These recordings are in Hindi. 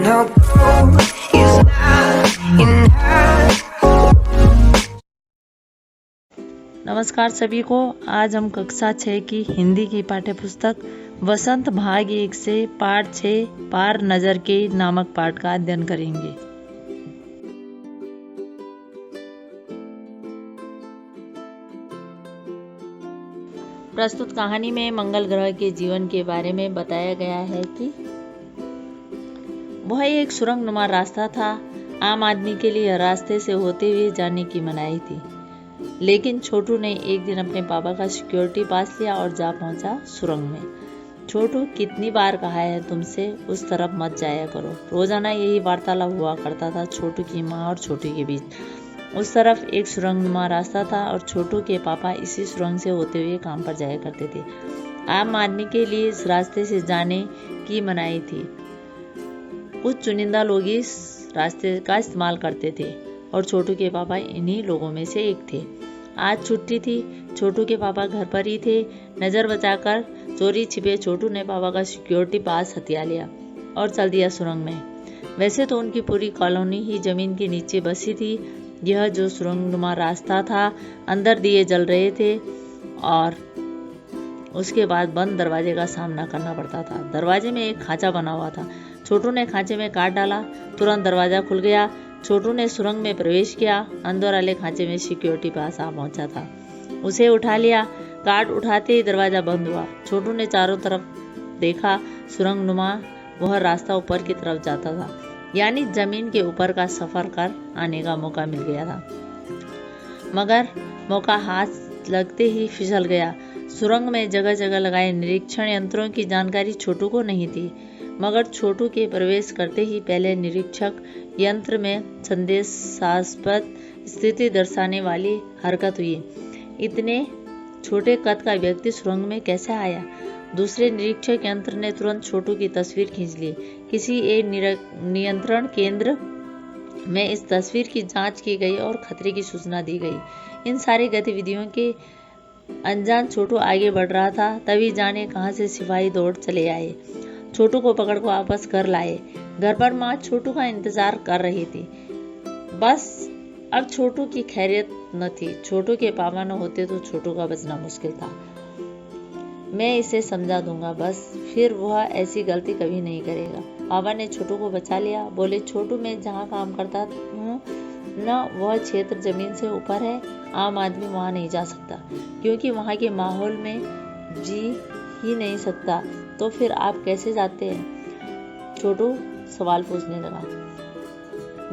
Now gold is not enough. नमस्कार सभी को। आज हम कक्षा 6 की हिंदी की पाठ्य पुस्तक वसंत भाग 1 से पाठ 6 पार नजर के नामक पाठ का अध्ययन करेंगे। प्रस्तुत कहानी में मंगल ग्रह के जीवन के बारे में बताया गया है कि वह एक सुरंगनुमा रास्ता था। आम आदमी के लिए रास्ते से होते हुए जाने की मनाही थी, लेकिन छोटू ने एक दिन अपने पापा का सिक्योरिटी पास लिया और जा पहुंचा सुरंग में। छोटू, कितनी बार कहा है तुमसे उस तरफ मत जाया करो। रोजाना यही वार्तालाप हुआ करता था छोटू की माँ और छोटू के बीच। उस तरफ एक सुरंगनुमा रास्ता था और छोटू के पापा इसी सुरंग से होते हुए काम पर जाया करते थे। आम आदमी के लिए इस रास्ते से जाने की मनाही थी। कुछ चुनिंदा लोग इस रास्ते का इस्तेमाल करते थे और छोटू के पापा इन्हीं लोगों में से एक थे। आज छुट्टी थी, छोटू के पापा घर पर ही थे। नजर बचाकर चोरी छिपे छोटू ने पापा का सिक्योरिटी पास हथिया लिया और चल दिया सुरंग में। वैसे तो उनकी पूरी कॉलोनी ही जमीन के नीचे बसी थी। यह जो सुरंगनुमा रास्ता था, अंदर दिए जल रहे थे और उसके बाद बंद दरवाजे का सामना करना पड़ता था। दरवाजे में एक खांचा बना हुआ था। छोटू ने खांचे में काट डाला, तुरंत दरवाजा खुल गया। छोटू ने सुरंग में प्रवेश किया। अंदर वाले खांचे में सिक्योरिटी पास आ पहुंचा था। उसे उठा लिया। कार्ड उठाते ही दरवाजा बंद हुआ। छोटू ने चारों तरफ देखा। सुरंगनुमा वह रास्ता ऊपर की तरफ जाता था, यानी जमीन के ऊपर का सफर कर आने का मौका मिल गया था, मगर मौका हाथ लगते ही फिसल गया। सुरंग में जगह जगह लगाए निरीक्षण यंत्रों की जानकारी छोटू को नहीं थी, मगर छोटू के प्रवेश करते ही पहले निरीक्षक यंत्र में संदेशास्पद स्थिति दर्शाने वाली हरकत हुई। इतने छोटे कद का व्यक्ति सुरंग में कैसे आया? दूसरे निरीक्षक यंत्र ने तुरंत छोटू की तस्वीर खींच ली। किसी एक नियंत्रण केंद्र में इस तस्वीर की जांच की गई और खतरे की सूचना दी गई। इन सारी गतिविधियों के अनजान छोटू आगे बढ़ रहा था। तभी जाने कहां से सिपाही दौड़ चले आए। छोटू को पकड़ को वापस घर लाए। घर पर माँ छोटू का इंतजार कर रही थी। बस अब छोटू की खैरियत न थी। छोटू के पापा न होते तो छोटू का बचना मुश्किल था। मैं इसे समझा दूंगा, बस फिर वह ऐसी गलती कभी नहीं करेगा। पापा ने छोटू को बचा लिया। बोले, छोटू, मैं जहाँ काम करता हूँ न, वह क्षेत्र जमीन से ऊपर है। आम आदमी वहाँ नहीं जा सकता, क्योंकि वहाँ के माहौल में जी ही नहीं सकता। तो फिर आप कैसे जाते हैं? छोटू सवाल पूछने लगा।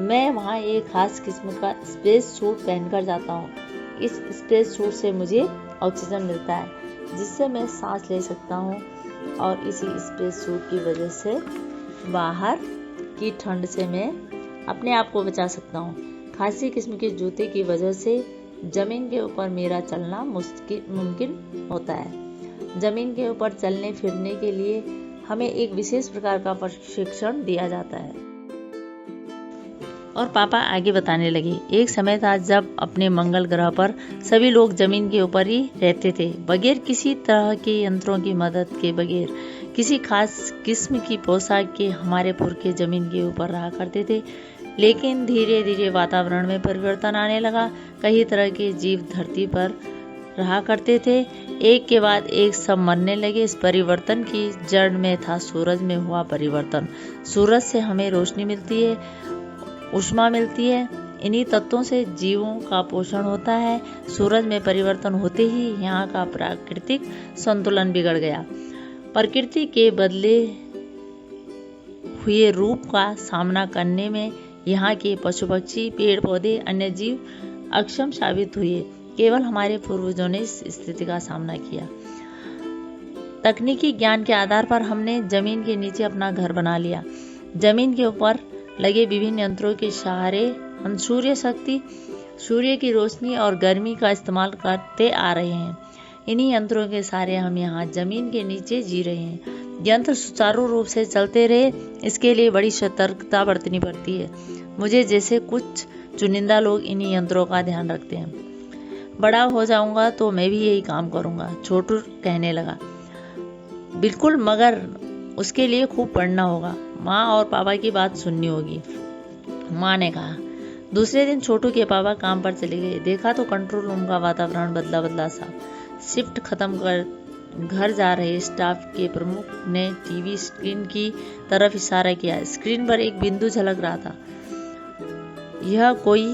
मैं वहाँ एक खास किस्म का स्पेस सूट पहनकर जाता हूँ। इस स्पेस सूट से मुझे ऑक्सीजन मिलता है, जिससे मैं सांस ले सकता हूँ, और इसी स्पेस सूट की वजह से बाहर की ठंड से मैं अपने आप को बचा सकता हूँ। खासी किस्म के जूते की वजह से जमीन के ऊपर मेरा चलना मुमकिन होता है। जमीन के ऊपर चलने फिरने के लिए हमें एक विशेष प्रकार का प्रशिक्षण दिया जाता है। और पापा आगे बताने लगे, एक समय था जब अपने मंगल ग्रह पर सभी लोग जमीन के ऊपर ही रहते थे, बगैर किसी तरह के यंत्रों की मदद के, बगैर किसी खास किस्म की पोशाक के हमारे पुरखे जमीन के ऊपर रहा करते थे। लेकिन धीरे धीरे वातावरण में परिवर्तन आने लगा। कई तरह के जीव धरती पर रहा करते थे। एक के बाद एक सब मरने लगे। इस परिवर्तन की जड़ में था सूरज में हुआ परिवर्तन। सूरज से हमें रोशनी मिलती है, ऊष्मा मिलती है। इन्हीं तत्वों से जीवों का पोषण होता है। सूरज में परिवर्तन होते ही यहाँ का प्राकृतिक संतुलन बिगड़ गया। प्रकृति के बदले हुए रूप का सामना करने में यहाँ के पशु पक्षी, पेड़ पौधे, अन्य जीव अक्षम साबित हुए। केवल हमारे पूर्वजों ने इस स्थिति का सामना किया। तकनीकी ज्ञान के आधार पर हमने जमीन के नीचे अपना घर बना लिया। जमीन के ऊपर लगे विभिन्न यंत्रों के सहारे हम सूर्य की रोशनी और गर्मी का इस्तेमाल करते आ रहे हैं। इन्हीं यंत्रों के सहारे हम यहाँ जमीन के नीचे जी रहे हैं। यंत्र सुचारू रूप से चलते रहे, इसके लिए बड़ी सतर्कता बरतनी पड़ती है। मुझे जैसे कुछ चुनिंदा लोग इन्हीं यंत्रों का ध्यान रखते हैं। बड़ा हो जाऊंगा तो मैं भी यही काम करूंगा, छोटू कहने लगा। बिल्कुल, मगर उसके लिए खूब पढ़ना होगा, माँ और पापा की बात सुननी होगी, माँ ने कहा। दूसरे दिन छोटू के पापा काम पर चले गए। देखा तो कंट्रोल रूम का वातावरण बदला बदला सा। शिफ्ट खत्म कर घर जा रहे स्टाफ के प्रमुख ने टीवी स्क्रीन की तरफ इशारा किया। स्क्रीन पर एक बिंदु झलक रहा था। यह कोई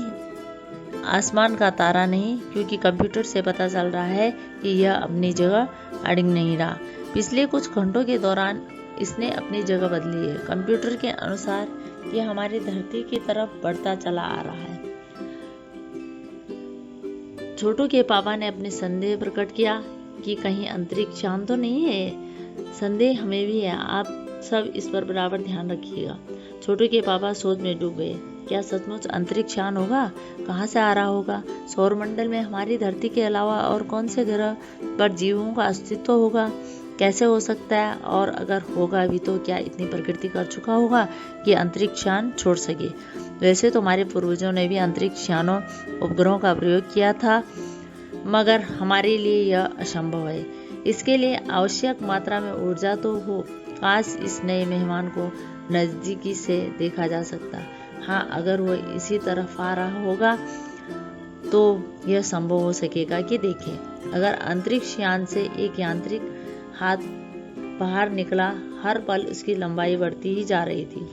आसमान का तारा नहीं, क्योंकि कंप्यूटर से पता चल रहा है कि यह अपनी जगह अड़िग नहीं रहा। पिछले कुछ घंटों के दौरान इसने अपनी जगह बदली है। कंप्यूटर के अनुसार यह हमारी धरती की तरफ बढ़ता चला आ रहा है। छोटू के पापा ने अपने संदेह प्रकट किया कि कहीं अंतरिक्ष यान तो नहीं है। संदेह हमें भी है, आप सब इस पर बराबर ध्यान रखिएगा। छोटू के पापा सोच में डूब गए। क्या सचमुच अंतरिक्ष यान होगा? कहाँ से आ रहा होगा? सौरमंडल में हमारी धरती के अलावा और कौन से ग्रह पर जीवों का अस्तित्व होगा? कैसे हो सकता है? और अगर होगा भी तो क्या इतनी प्रकृति कर चुका होगा कि अंतरिक्ष यान छोड़ सके? वैसे तो हमारे पूर्वजों ने भी अंतरिक्ष यानों उपग्रहों का प्रयोग किया था, मगर हमारे लिए यह असंभव है। इसके लिए आवश्यक मात्रा में ऊर्जा तो हो। काश इस नए मेहमान को नजदीकी से देखा जा सकता। हाँ, अगर वह इसी तरफ आ रहा होगा तो यह संभव हो सकेगा कि देखें। अगर अंतरिक्ष यान से एक यांत्रिक हाथ बाहर निकला, हर पल उसकी लंबाई बढ़ती ही जा रही थी।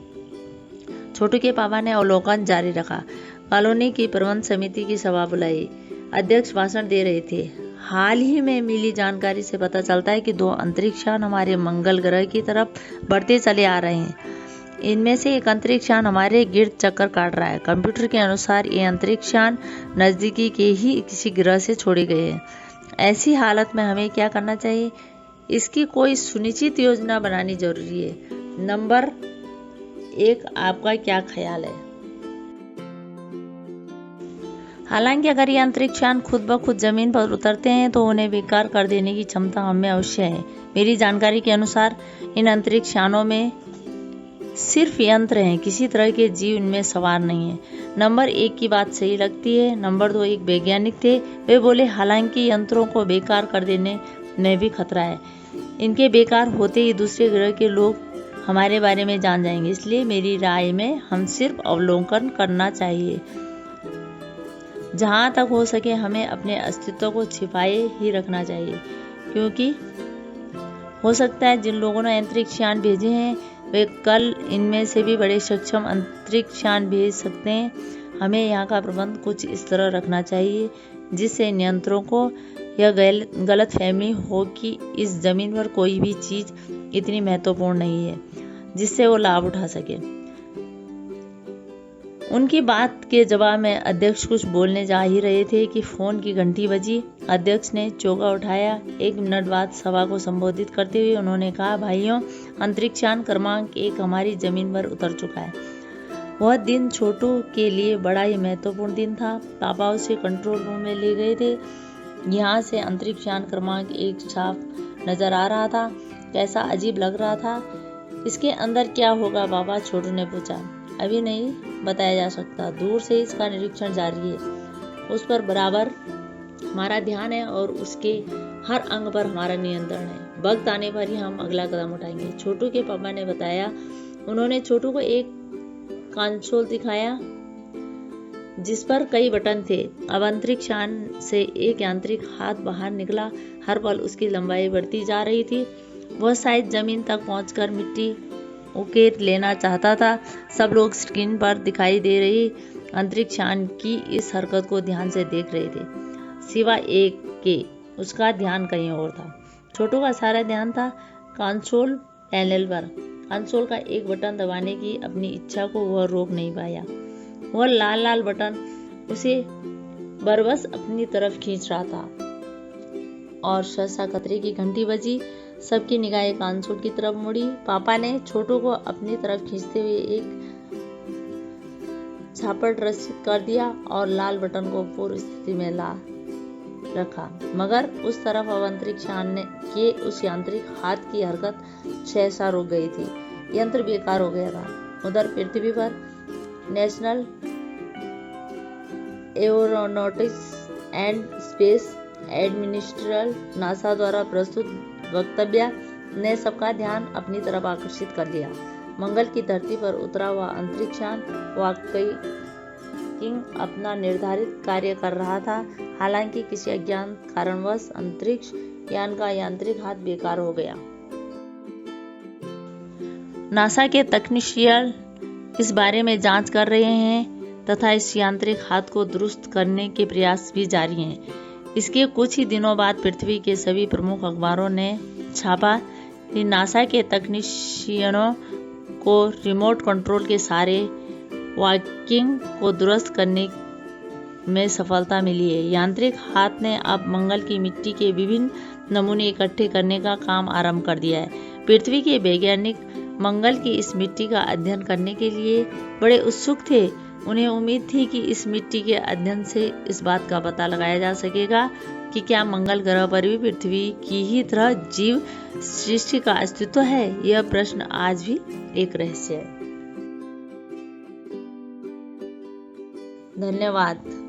छोटू के पापा ने अवलोकन जारी रखा। कॉलोनी की प्रबंध समिति की सभा बुलाई। अध्यक्ष भाषण दे रहे थे। हाल ही में मिली जानकारी से पता चलता है कि 2 अंतरिक्ष यान हमारे मंगल ग्रह की तरफ बढ़ते चले आ रहे हैं। इनमें से एक अंतरिक्ष यान हमारे गिर्द चक्कर काट रहा है। कंप्यूटर के अनुसार ये अंतरिक्ष यान नजदीकी के ही किसी ग्रह से छोड़े गए हैं। ऐसी हालत में हमें क्या करना चाहिए? इसकी कोई सुनिश्चित योजना बनानी जरूरी है। नंबर 1, आपका क्या ख्याल है? हालांकि अगर ये अंतरिक्ष यान खुद ब खुद जमीन पर उतरते हैं तो उन्हें बेकार कर देने की क्षमता हमें अवश्य है। मेरी जानकारी के अनुसार इन अंतरिक्ष यानों में सिर्फ यंत्र हैं, किसी तरह के जीव इनमें सवार नहीं है। नंबर 1 की बात सही लगती है। नंबर 2, एक वैज्ञानिक थे, वे बोले हालांकि यंत्रों को बेकार कर देने में भी खतरा है। इनके बेकार होते ही दूसरे ग्रह के लोग हमारे बारे में जान जाएंगे। इसलिए मेरी राय में हम सिर्फ अवलोकन करना चाहिए। जहाँ तक हो सके हमें अपने अस्तित्व को छिपाए ही रखना चाहिए, क्योंकि हो सकता है जिन लोगों ने अंतरिक्ष यान भेजे हैं वे कल इनमें से भी बड़े सक्षम अंतरिक्ष यान भेज सकते हैं। हमें यहाँ का प्रबंध कुछ इस तरह रखना चाहिए जिससे नियंत्रणों को यह गलत फहमी हो कि इस जमीन पर कोई भी चीज इतनी महत्वपूर्ण नहीं है जिससे वो लाभ उठा सके। उनकी बात के जवाब में अध्यक्ष कुछ बोलने जा ही रहे थे कि फोन की घंटी बजी। अध्यक्ष ने चौका उठाया। 1 मिनट बाद सभा को संबोधित करते हुए उन्होंने कहा, भाइयों, अंतरिक्ष यान क्रमांक 1 हमारी जमीन पर उतर चुका है। वह दिन छोटू के लिए बड़ा ही महत्वपूर्ण दिन था। पापा उसे कंट्रोल रूम में ले गए थे। यहाँ से अंतरिक्ष यान क्रमांक 1 साफ नजर आ रहा था। कैसा अजीब लग रहा था। इसके अंदर क्या होगा पापा? छोटू ने पूछा। अभी नहीं बताया जा सकता, दूर से इसका निरीक्षण जारी है। उस पर बराबर हमारा ध्यान है और उसके हर अंग पर हमारा नियंत्रण है। वक्त आने पर ही हम अगला कदम उठाएंगे, छोटू के पापा ने बताया। उन्होंने छोटू को एक कंसोल दिखाया जिस पर कई बटन थे। अब अंतरिक्ष यान से एक यांत्रिक हाथ बाहर निकला। हर पल उसकी लंबाई बढ़ती जा रही थी। वह शायद जमीन तक पहुंचकर मिट्टी उकेर लेना चाहता था। सब लोग स्क्रीन पर दिखाई दे रही अंतरिक्ष यान की इस हरकत को ध्यान से देख रहे थे, सिवाय एक के। उसका ध्यान कहीं और था। छोटू का सारा ध्यान था कंसोल पैनल पर। कंसोल का एक बटन दबाने की अपनी इच्छा को वह रोक नहीं पाया। वह लाल लाल बटन उसे बरबस अपनी तरफ खींच रहा था और शशा कतरे की घंटी बजी। सबकी निगाहें कंसोल की तरफ मुड़ी। पापा ने छोटू को अपनी तरफ खींचते हुए एक झापट रसित कर दिया और लाल बटन को पूर्व स्थिति में ला रखा। मगर उस तरफ अब अंतरिक्ष यान के उस यांत्रिक हाथ की हरकत सहसा रुक गई थी। यंत्र बेकार हो गया था। उधर पृथ्वी पर national aeronautics and space administration NASA द्वारा प्रस्तुत वक्तव्य ने सबका ध्यान अपनी तरफ आकर्षित कर लिया। मंगल की धरती पर उतरा हुआ अंतरिक्षयान वाकई अपना निर्धारित कार्य कर रहा था। हालांकि किसी अज्ञात कारणवश अंतरिक्ष यान का यांत्रिक हाथ बेकार हो गया। नासा के तकनीशियन इस बारे में जांच कर रहे हैं तथा इस यांत्रिक हाथ को दुरुस्त करने के प्रयास भी जारी हैं। इसके कुछ ही दिनों बाद पृथ्वी के सभी प्रमुख अखबारों ने छापा कि नासा के तकनीशियनों को रिमोट कंट्रोल के सारे वाकिंग को दुरुस्त करने में सफलता मिली है। यांत्रिक हाथ ने अब मंगल की मिट्टी के विभिन्न नमूने इकट्ठे करने का काम आरंभ कर दिया है। पृथ्वी के वैज्ञानिक मंगल की इस मिट्टी का अध्ययन करने के लिए बड़े उत्सुक थे। उन्हें उम्मीद थी कि इस मिट्टी के अध्ययन से इस बात का पता लगाया जा सकेगा कि क्या मंगल ग्रह पर भी पृथ्वी की ही तरह जीव सृष्टि का अस्तित्व है। यह प्रश्न आज भी एक रहस्य है। धन्यवाद।